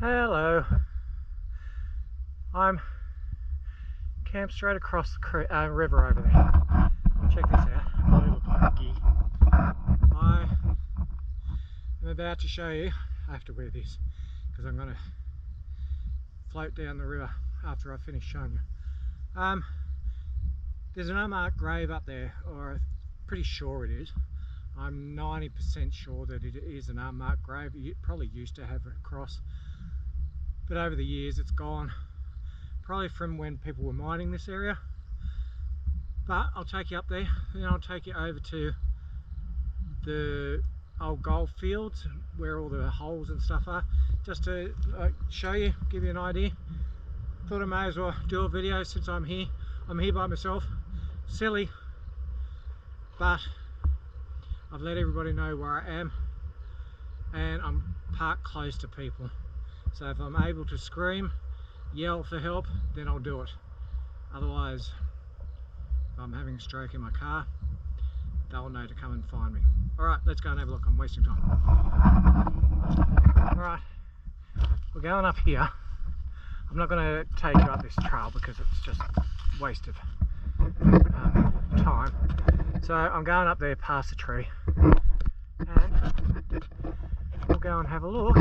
Hello. I'm camped straight across the river over there. Check this out. I look like a gig. I am about to show you. I have to wear this because I'm going to float down the river after I finish showing you. There's an unmarked grave up there, or I'm pretty sure it is. I'm 90% sure that it is an unmarked grave. You probably used to have it across, but over the years it's gone, probably from when people were mining this area. But I'll take you up there, then I'll take you over to the old gold fields where all the holes and stuff are, just to show you, give you an idea. Thought I may as well do a video since I'm here. I'm here by myself. Silly, but I've let everybody know where I am, and I'm parked close to people. So if I'm able to scream, yell for help, then I'll do it. Otherwise, if I'm having a stroke in my car, they'll know to come and find me. Alright, let's go and have a look. I'm wasting time. Alright, we're going up here. I'm not going to take you up this trail because it's just a waste of time. So I'm going up there past the tree, and we'll go and have a look.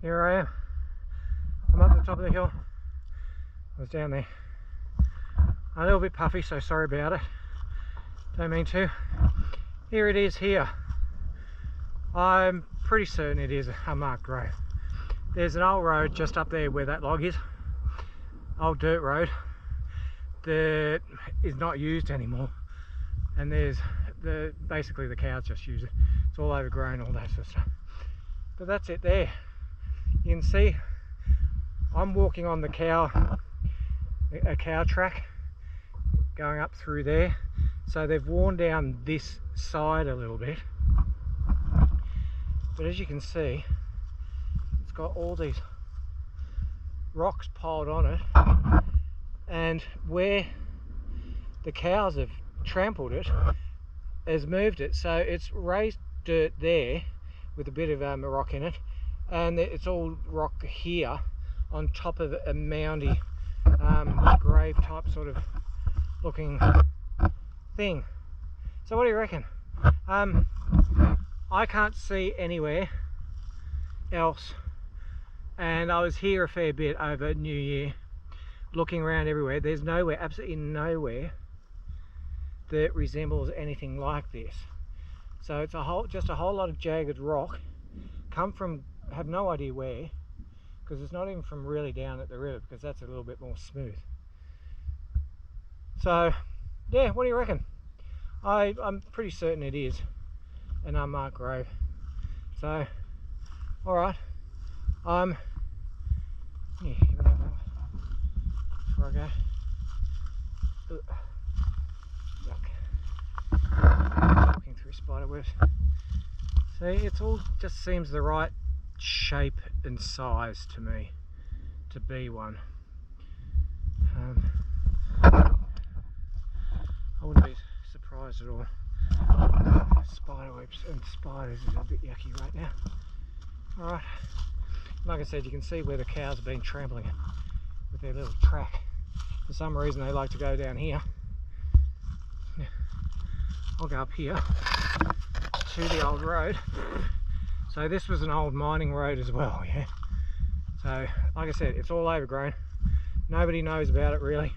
Here I am. I'm up at the top of the hill. I was down there. I'm a little bit puffy, so sorry about it. Don't mean to. Here it is here. I'm pretty certain it is a unmarked grave. There's an old road just up there where that log is. Old dirt road that is not used anymore. And there's basically the cows just use it. It's all overgrown, all that sort of stuff. But that's it there. You can see I'm walking on a cow track going up through there. So they've worn down this side a little bit. But as you can see, it's got all these rocks piled on it, and where the cows have trampled it has moved it, so it's raised dirt there with a bit of a rock in it, and it's all rock here on top of a moundy grave type sort of looking thing. So what do you reckon? I can't see anywhere else, and I was here a fair bit over New Year looking around everywhere. There's nowhere, absolutely nowhere, that resembles anything like this. So it's just a whole lot of jagged rock, come from, I have no idea where, because it's not even from really down at the river, because that's a little bit more smooth. So yeah, what do you reckon? I'm pretty certain it is an unmarked grave. So alright, yeah, before I go. Looking through spider webs. See, it's all just seems the right shape and size to me to be one. I wouldn't be surprised at all. Spider webs and spiders is a bit yucky right now. Alright, like I said, you can see where the cows have been trampling it with their little track. For some reason they like to go down here. I'll go up here to the old road. So this was an old mining road as well, yeah. So like I said, it's all overgrown. Nobody knows about it really.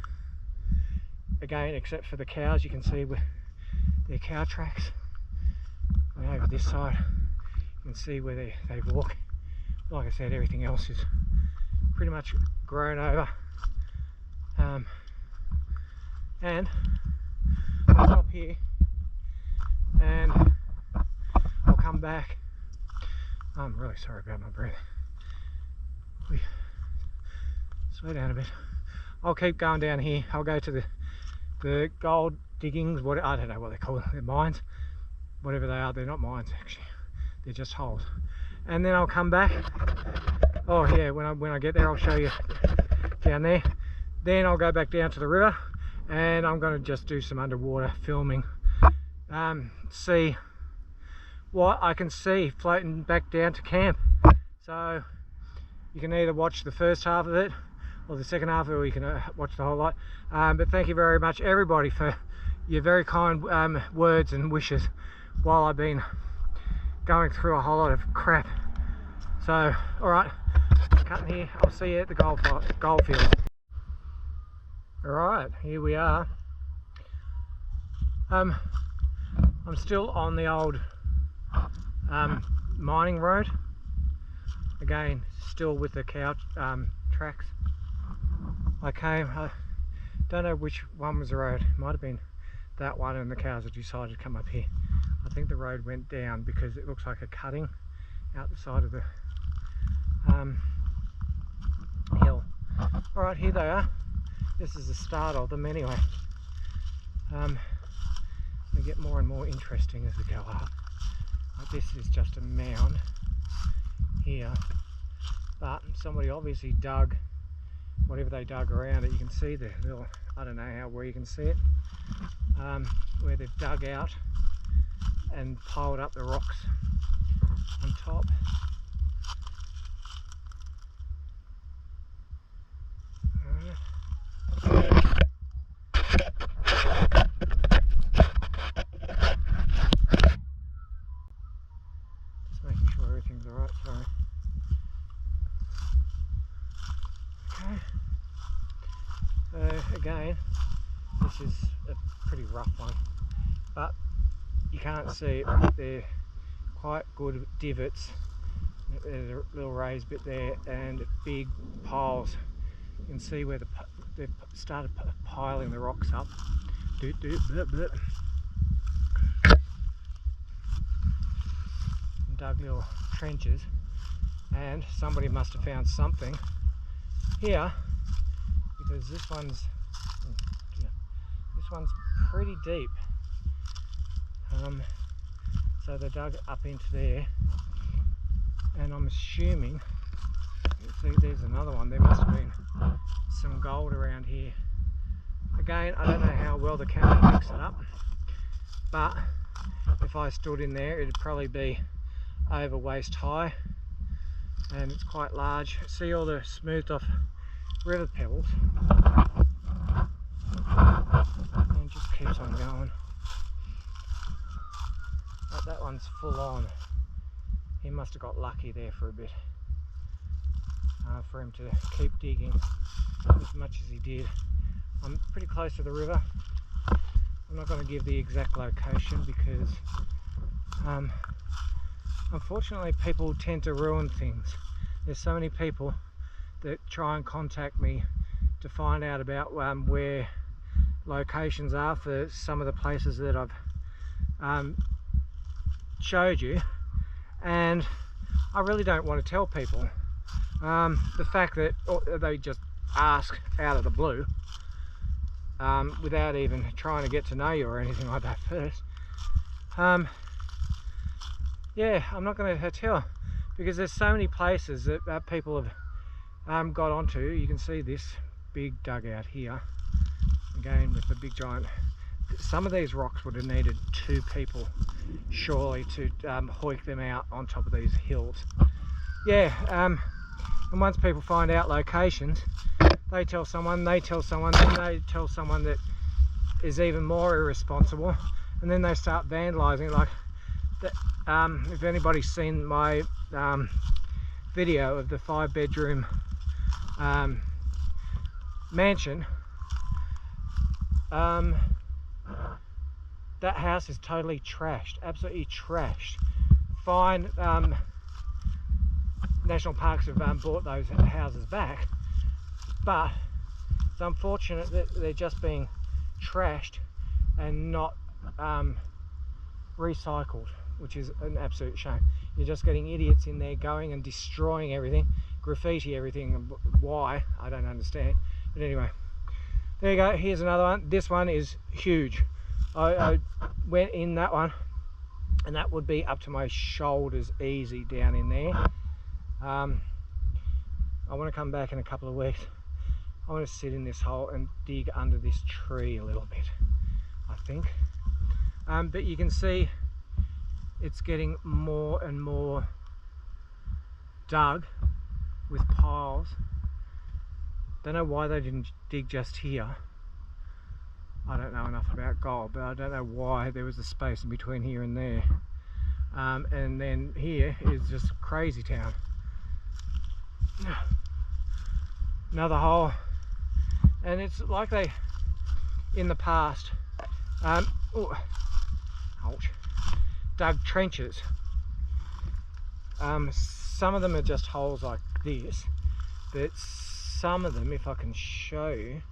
Again, except for the cows, you can see where their cow tracks. And over this side, you can see where they walk. Like I said, everything else is pretty much grown over. And I'll stop here, and I'll come back. I'm really sorry about my breathing. Slow down a bit. I'll keep going down here. I'll go to the gold diggings, I don't know what they call them, they're mines, whatever they are. They're not mines actually, they're just holes. And then I'll come back. Oh yeah, when I get there I'll show you down there. Then I'll go back down to the river, and I'm going to just do some underwater filming, see what I can see floating back down to camp. So you can either watch the first half of it or the second half, or you can watch the whole lot. But thank you very much everybody for your very kind words and wishes while I've been going through a whole lot of crap. So alright, I'm cutting here. I'll see you at the gold field. Alright, here we are. I'm still on the old mining road. Again, still with the cow tracks. I don't know which one was the road. It might have been that one, and the cows have decided to come up here. I think the road went down because it looks like a cutting out the side of the hill. Alright, here they are. This is the start of them anyway. They get more and more interesting as we go up. This is just a mound here, but somebody obviously dug whatever they dug around it. You can see the little, I don't know where you can see it, where they've dug out and piled up the rocks on top. Just making sure everything's alright, sorry. Okay. So again, this is a pretty rough one, but you can't see it. They're quite good divots. There's a little raised bit there and big piles. You can see where they've started piling the rocks up. Dug little trenches, and somebody must have found something here, because this one's pretty deep. So they dug up into there, and I'm assuming, see, there's another one. There must have been some gold around here. Again, I don't know how well the camera picks it up, but if I stood in there, it'd probably be over waist high, and it's quite large. See all the smoothed off river pebbles, and it just keeps on going. But that one's full on. He must have got lucky there for a bit, for him to keep digging as much as he did. I'm pretty close to the river. I'm not going to give the exact location because unfortunately people tend to ruin things. There's so many people that try and contact me to find out about where locations are for some of the places that I've showed you, and I really don't want to tell people. The fact that they just ask out of the blue without even trying to get to know you or anything like that first. Yeah, I'm not going to tell, because there's so many places that people have got onto. You can see this big dugout here, again with the big giant. Some of these rocks would have needed 2 people surely to hoik them out on top of these hills. Yeah, and once people find out locations, they tell someone, they tell someone, then they tell someone that is even more irresponsible, and then they start vandalising. Like that, if anybody's seen my video of the 5-bedroom mansion, that house is totally trashed, absolutely trashed. Fine, national parks have bought those houses back, but it's unfortunate that they're just being trashed and not recycled, which is an absolute shame. You're just getting idiots in there going and destroying everything, graffiti everything. Why? I don't understand. But anyway, there you go. Here's another one. This one is huge. I went in that one, and that would be up to my shoulders easy down in there. I want to come back in a couple of weeks. I want to sit in this hole and dig under this tree a little bit, I think. But you can see it's getting more and more dug with piles. Don't know why they didn't dig just here. I don't know enough about gold, but I don't know why there was a space in between here and there. And then here is just crazy town. Another hole, and it's like they, in the past, ouch, dug trenches. Some of them are just holes like this, but some of them, if I can show you,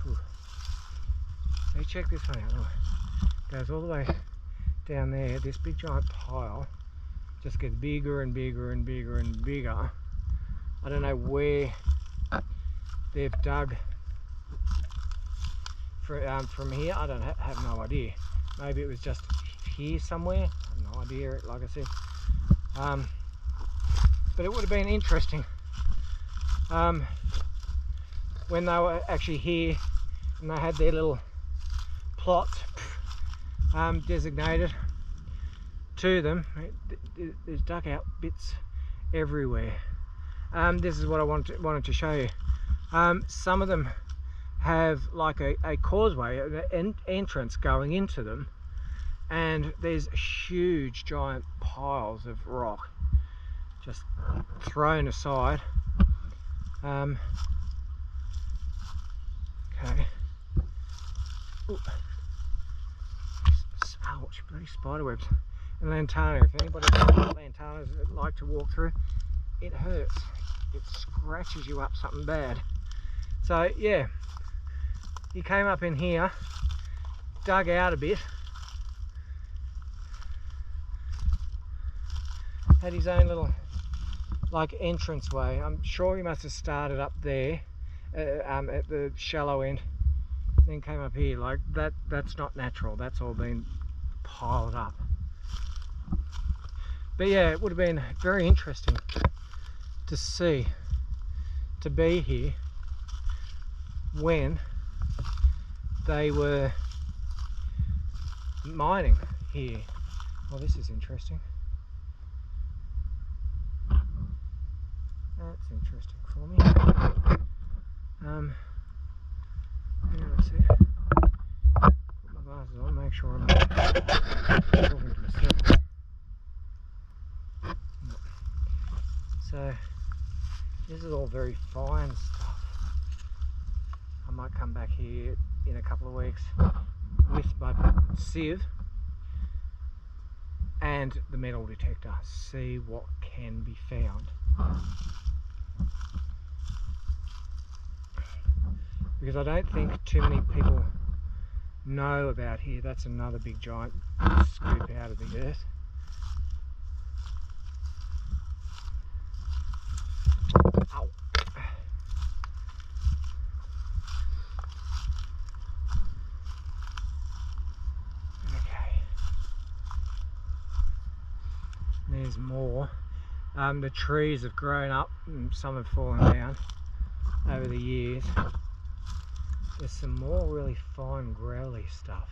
let me check this one out. Look, goes all the way down there. This big giant pile just gets bigger and bigger and bigger and bigger. I don't know where they've dug from here. I don't have no idea. Maybe it was just here somewhere. I have no idea, like I said. But it would have been interesting when they were actually here and they had their little plots designated to them. There's dug out bits everywhere. This is what I wanted to show you. Some of them have like a causeway, an entrance going into them, and there's huge giant piles of rock just thrown aside. Okay. Ooh. Ouch, bloody spiderwebs. And lantana, if anybody lantanas like to walk through, it hurts. It scratches you up something bad. So yeah, he came up in here, dug out a bit, had his own little like entranceway. I'm sure he must have started up there at the shallow end, then came up here. Like that's not natural. That's all been piled up. But yeah, it would have been very interesting to see, to be here when they were mining here. Well, this is interesting. That's interesting for me. Yeah, let's see. Put my glasses on, make sure I'm not talking to myself. No. So this is all very fine stuff. I might come back here in a couple of weeks with my sieve and the metal detector, see what can be found. Because I don't think too many people know about here. That's another big giant scoop out of the earth. Ow. Okay. There's more. The trees have grown up and some have fallen down over the years. There's some more really fine growly stuff,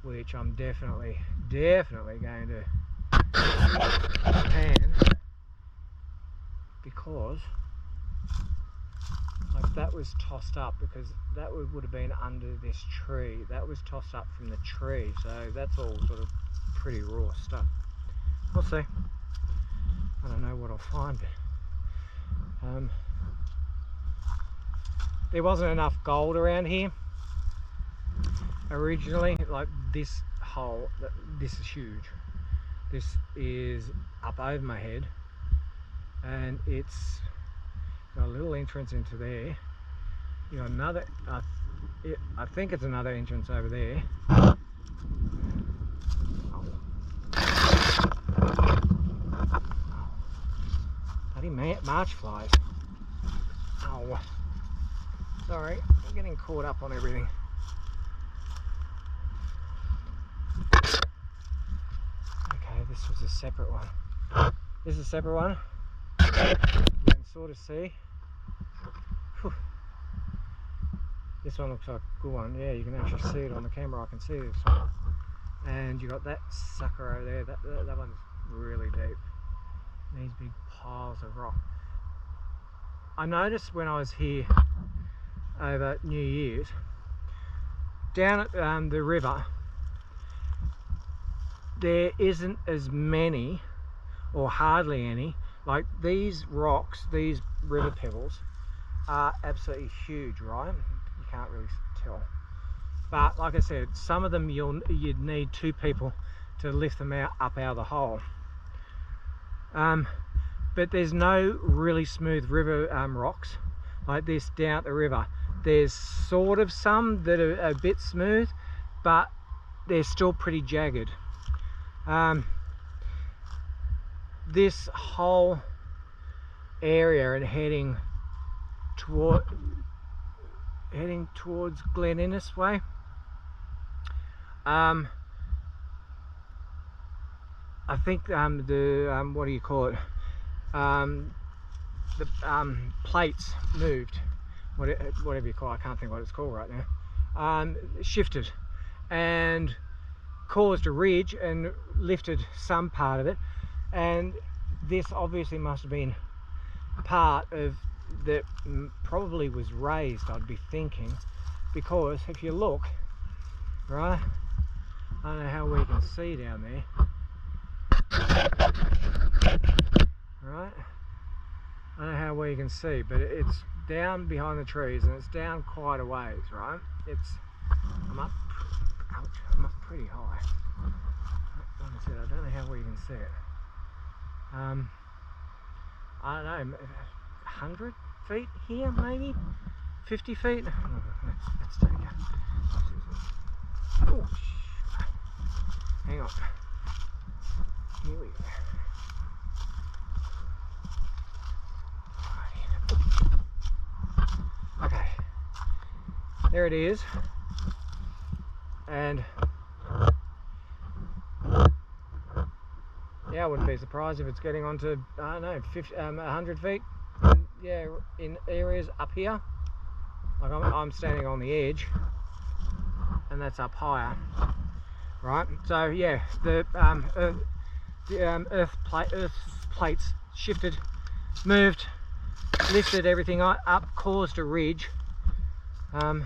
which I'm definitely going to pan, because like that was tossed up, because that would have been under this tree. That was tossed up from the tree, so that's all sort of pretty raw stuff. We'll see. I don't know what I'll find, but there wasn't enough gold around here originally. Like this hole, this is huge. This is up over my head, and it's got a little entrance into there. You got another, I think it's another entrance over there. Bloody March flies. Ow. Sorry, I'm getting caught up on everything. Okay, this was a separate one. This is a separate one. You can sort of see. Whew. This one looks like a good one. Yeah, you can actually see it on the camera. I can see this one. and you got that sucker over there. That one's really deep. These big piles of rock. I noticed when I was here over New Year's, down at the river, there isn't as many, or hardly any, like these rocks, these river pebbles are absolutely huge, right? You can't really tell. But like I said, some of them you'd need two people to lift them up out of the hole. But there's no really smooth river rocks like this down at the river. There's sort of some that are a bit smooth, but they're still pretty jagged. This whole area and heading towards Glen Innes way, I think the what do you call it, the plates moved, whatever you call it, I can't think what it's called right now, shifted and caused a ridge and lifted some part of it, and this obviously must have been part of that, probably was raised, I'd be thinking, because if you look, right, I don't know how we can see down there, right, I don't know how well you can see, but it's down behind the trees and it's down quite a ways, right? I'm up pretty high. Like I said, I don't know how well you can see it. I don't know, 100 feet here, maybe 50 feet. Let's take it. Oh, hang on. Here we go. Okay, there it is, and yeah, I wouldn't be surprised if it's getting onto, I don't know, 100 feet. Yeah, in areas up here, like I'm standing on the edge, and that's up higher, right? So yeah, the earth plates shifted, moved, lifted everything up, caused a ridge up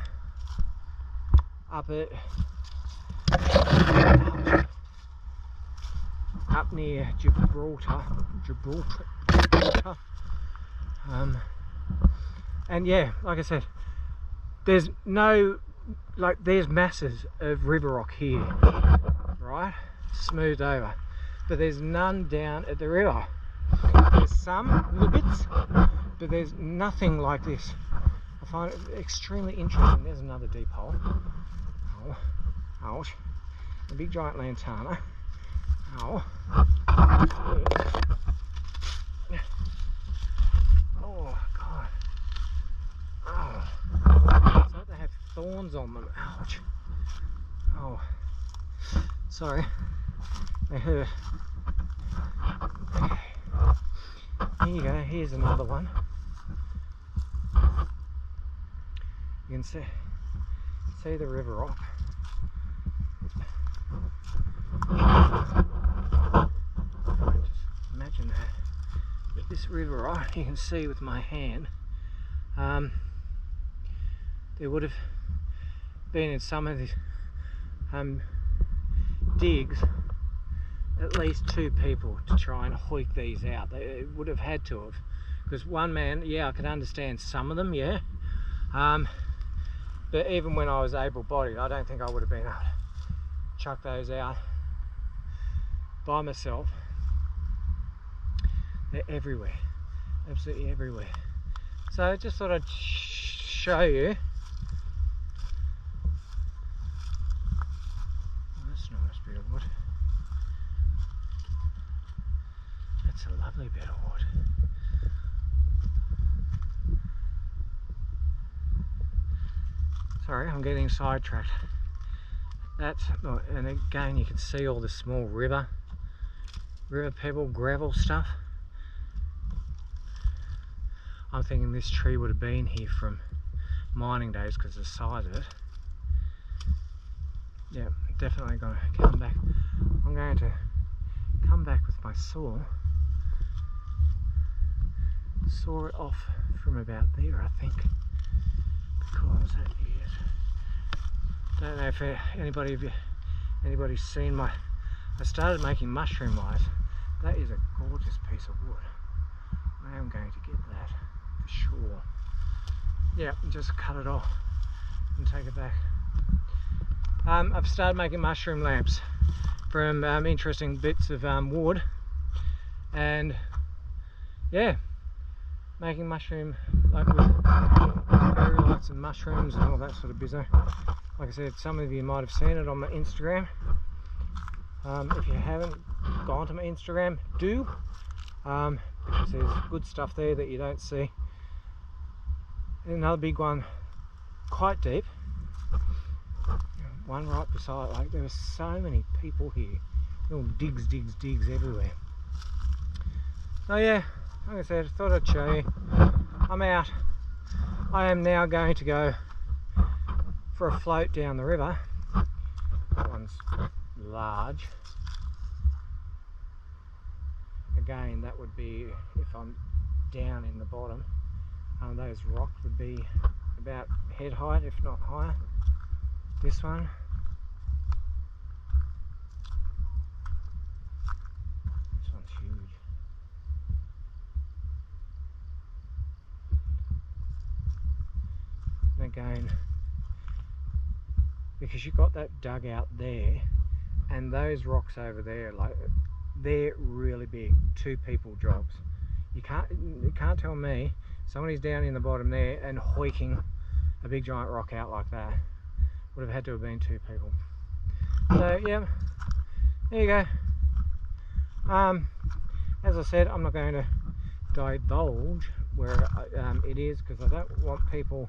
near Gibraltar. And yeah, like I said, there's no, like, there's masses of river rock here, right, smoothed over, but there's none down at the river. There's some little bits, but there's nothing like this. I find it extremely interesting. There's another deep hole. Oh, ouch. A big giant lantana. Oh. Oh, God. Oh. It's like they have thorns on them. Ouch. Oh. Sorry. They hurt. Okay. Here you go. Here's another one. You can see the river rock. Just imagine that. With this river rock, you can see with my hand, there would have been in some of these digs at least two people to try and hoik these out. They would have had to have, because one man, yeah, I could understand some of them, yeah, but even when I was able-bodied, I don't think I would have been able to chuck those out by myself. They're everywhere, absolutely everywhere. So I just thought I'd show you. Oh, that's a nice bit of wood. That's a lovely bit of wood. Sorry, I'm getting sidetracked. That's, and again you can see all the small river pebble, gravel stuff. I'm thinking this tree would have been here from mining days because of the size of it. yeah, definitely going to come back. I'm going to come back with my saw it off from about there, I think, because that is, don't know if anybody's seen I started making mushroom wires. That is a gorgeous piece of wood. I am going to get that for sure. Yeah, just cut it off and take it back. I've started making mushroom lamps from interesting bits of wood, and yeah, making mushroom, like with fairy lights and mushrooms and all that sort of business. Like I said, some of you might have seen it on my Instagram. If you haven't gone to my Instagram, do, because there's good stuff there that you don't see. And another big one, quite deep, one right beside, like there were so many people here, little digs everywhere. So yeah, like I said, I thought I'd show you. I'm out. I am now going to go for a float down the river. That one's large. Again, that would be if I'm down in the bottom. Those rocks would be about head height, if not higher. This one. This one's huge. And again, because you've got that dugout there, and those rocks over there, like they're really big, 2 people jobs. You can't tell me somebody's down in the bottom there and hoiking a big giant rock out like that. Would have had to have been 2 people. So yeah, there you go. As I said, I'm not going to divulge where it is, because I don't want people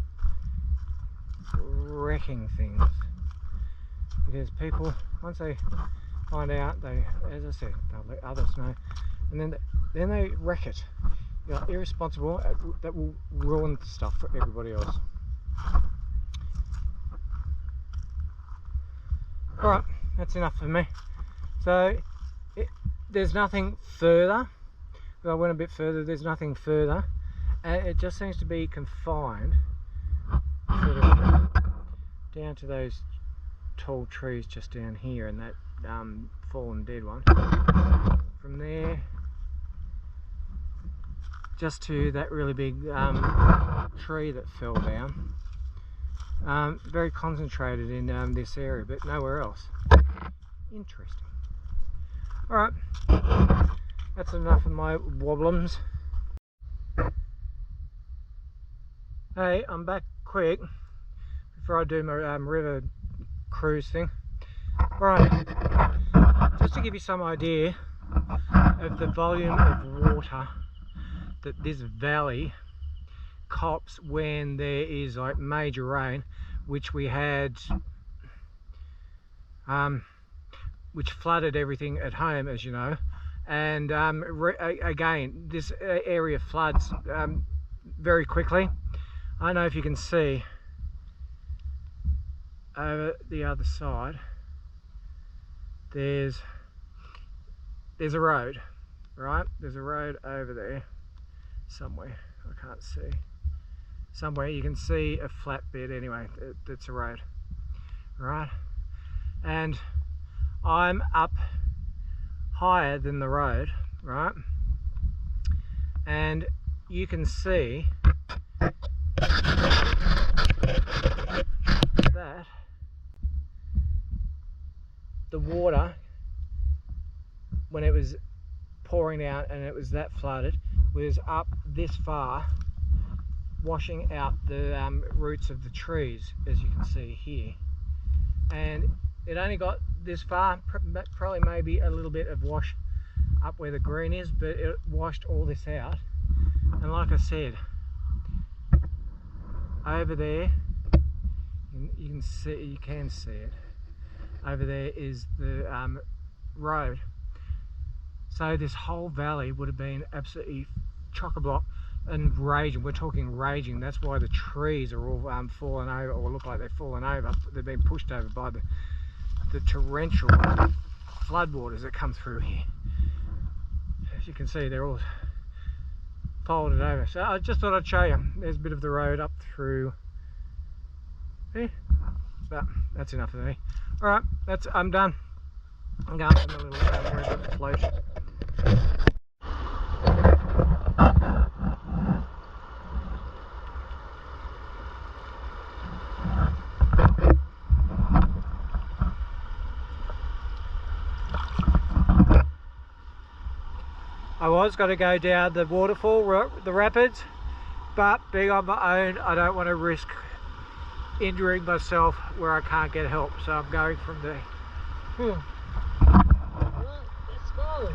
wrecking things. Because people, once they find out, they, as I said, they'll let others know, and then they wreck it. You're irresponsible. That will ruin stuff for everybody else. Alright, that's enough for me. So there's nothing further. I went a bit further, there's nothing further, and it just seems to be confined sort of down to those tall trees just down here, and that fallen dead one. From there just to that really big tree that fell down. Very concentrated in this area, but nowhere else. Interesting. Alright, that's enough of my wobblums. Hey, I'm back quick before I do my river cruise thing. Alright, just to give you some idea of the volume of water that this valley cops when there is like major rain, which we had, which flooded everything at home, as you know, and again this area floods very quickly. I don't know if you can see over the other side, there's a road, right? There's a road over there somewhere, I can't see. Somewhere you can see a flat bit anyway, that's a road, right? And I'm up higher than the road, right? And you can see that the water, when it was pouring out and it was that flooded, was up this far, washing out the roots of the trees, as you can see here. And it only got this far, probably maybe a little bit of wash up where the green is, but it washed all this out. And like I said, over there, you can see it. Over there is the road. So this whole valley would have been absolutely chock-a-block and raging. We're talking raging. That's why the trees are all fallen over, or look like they've fallen over. They've been pushed over by the the torrential floodwaters that come through here. As you can see, they're all folded over. So I just thought I'd show you. There's a bit of the road up through there. So that's enough of me. Alright, I'm done. I'm going for my little river float. I was going to go down the waterfall, the rapids, but being on my own, I don't want to risk injuring myself where I can't get help, so I'm going from there. Right, let's go.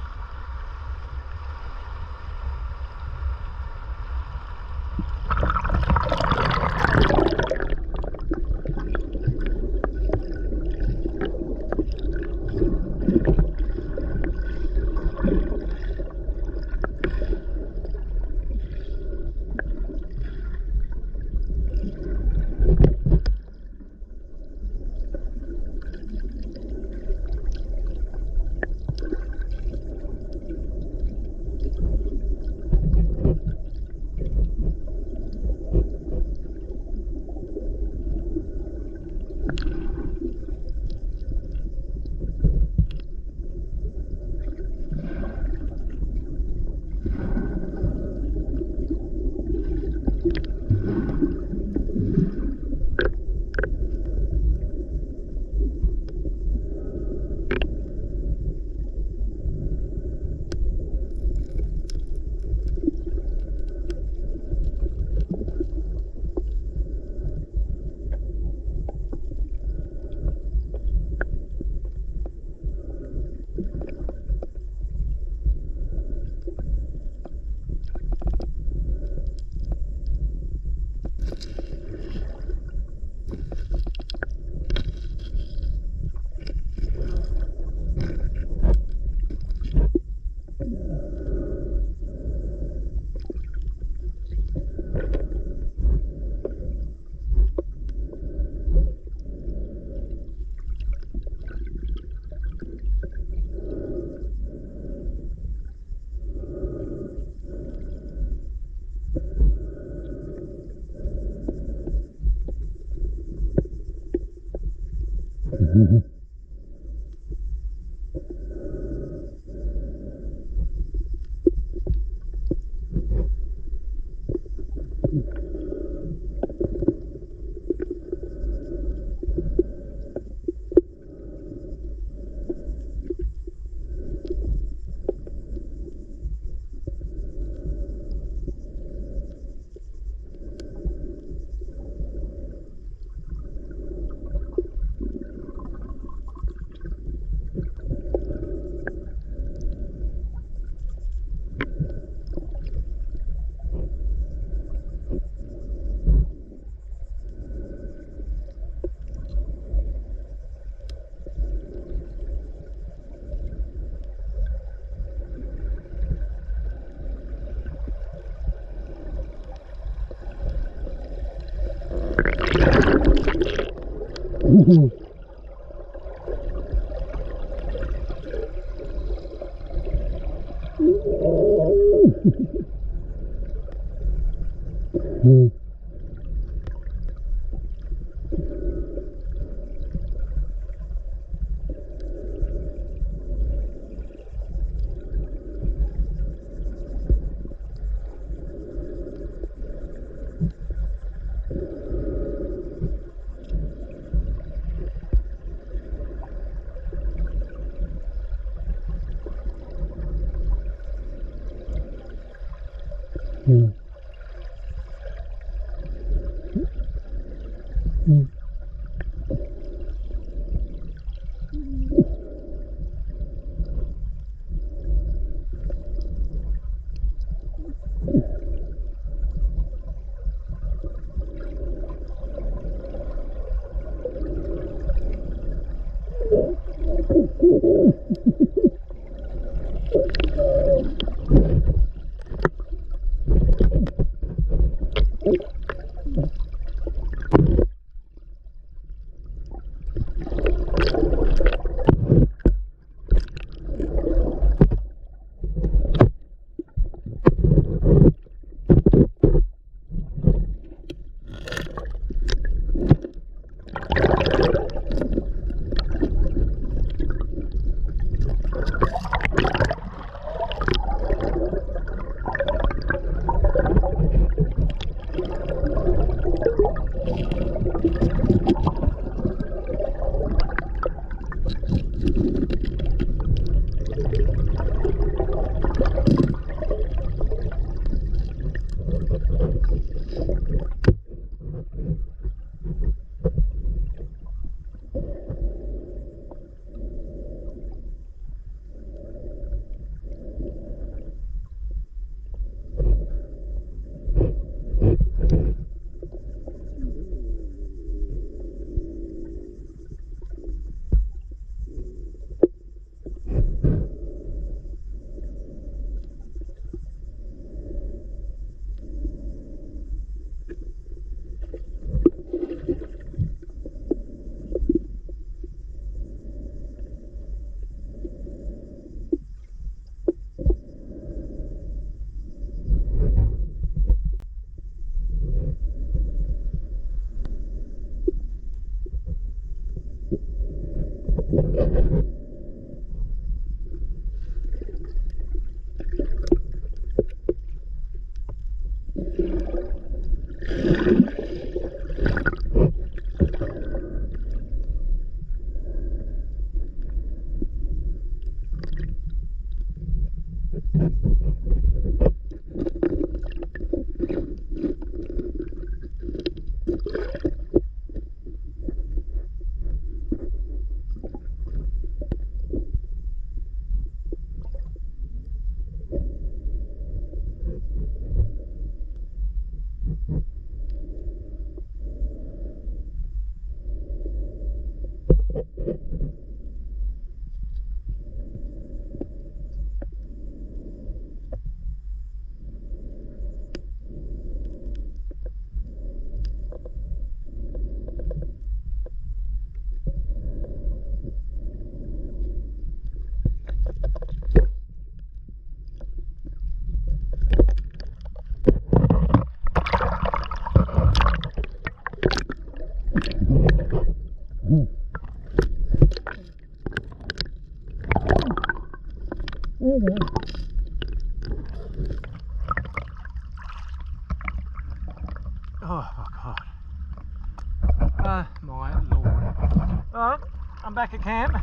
Alright, I'm back at camp.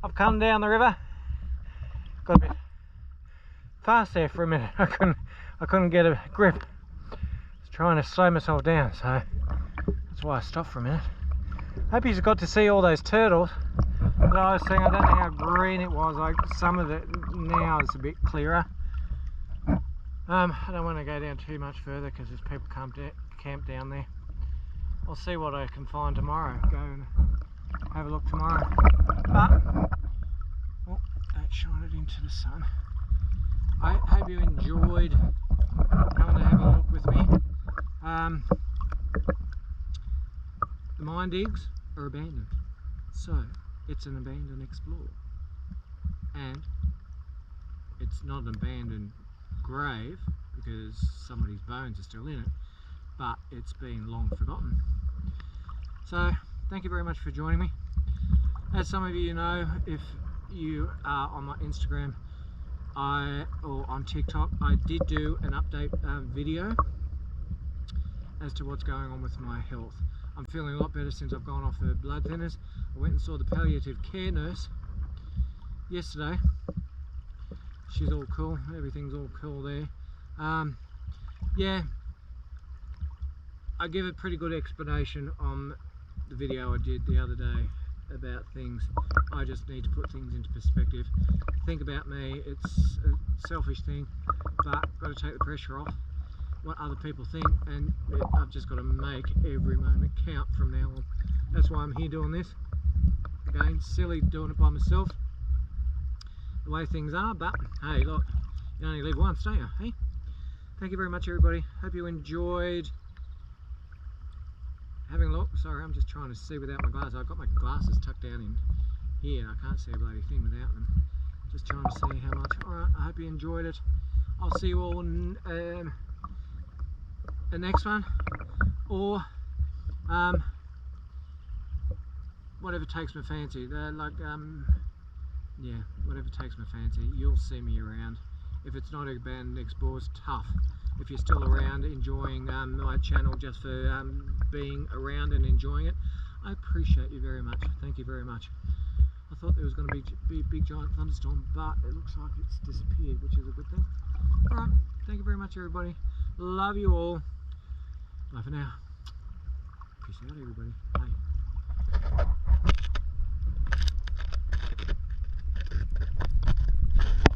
I've come down the river. Got a bit fast there for a minute. I couldn't get a grip. I was trying to slow myself down, so that's why I stopped for a minute. Hope you got to see all those turtles that I was seeing. I don't know how green it was. Like some of it now is a bit clearer. I don't want to go down too much further because there's people camp down there. I'll see what I can find tomorrow. Go and have a look tomorrow. But oh, don't shine it into the sun. I hope you enjoyed coming to have a look with me. The mine digs are abandoned, so it's an abandoned explore, and it's not an abandoned grave because somebody's bones are still in it, but it's been long forgotten. So thank you very much for joining me. As some of you know, if you are on my Instagram or on TikTok, I did do an update video as to what's going on with my health. I'm feeling a lot better since I've gone off the blood thinners. I went and saw the palliative care nurse yesterday. She's all cool, everything's all cool there. Yeah, I give a pretty good explanation on the video I did the other day about things. I just need to put things into perspective. Think about me, it's a selfish thing, but I've got to take the pressure off what other people think, and I've just got to make every moment count from now on. That's why I'm here doing this. Again, silly doing it by myself, the way things are, but hey, look, you only live once, don't you? Hey, thank you very much, everybody. Hope you enjoyed having a look. Sorry, I'm just trying to see without my glasses. I've got my glasses tucked down in here. I can't see a bloody thing without them. Just trying to see how much. Alright, I hope you enjoyed it. I'll see you all in the next one, or whatever takes my fancy. Yeah, whatever takes my fancy. You'll see me around. If it's not a band explore, it's tough. If you're still around enjoying my channel just for being around and enjoying it, I appreciate you very much. Thank you very much. I thought there was going to be a big giant thunderstorm, but it looks like it's disappeared, which is a good thing. Alright, thank you very much, everybody. Love you all. Bye for now. Peace out, everybody. Bye.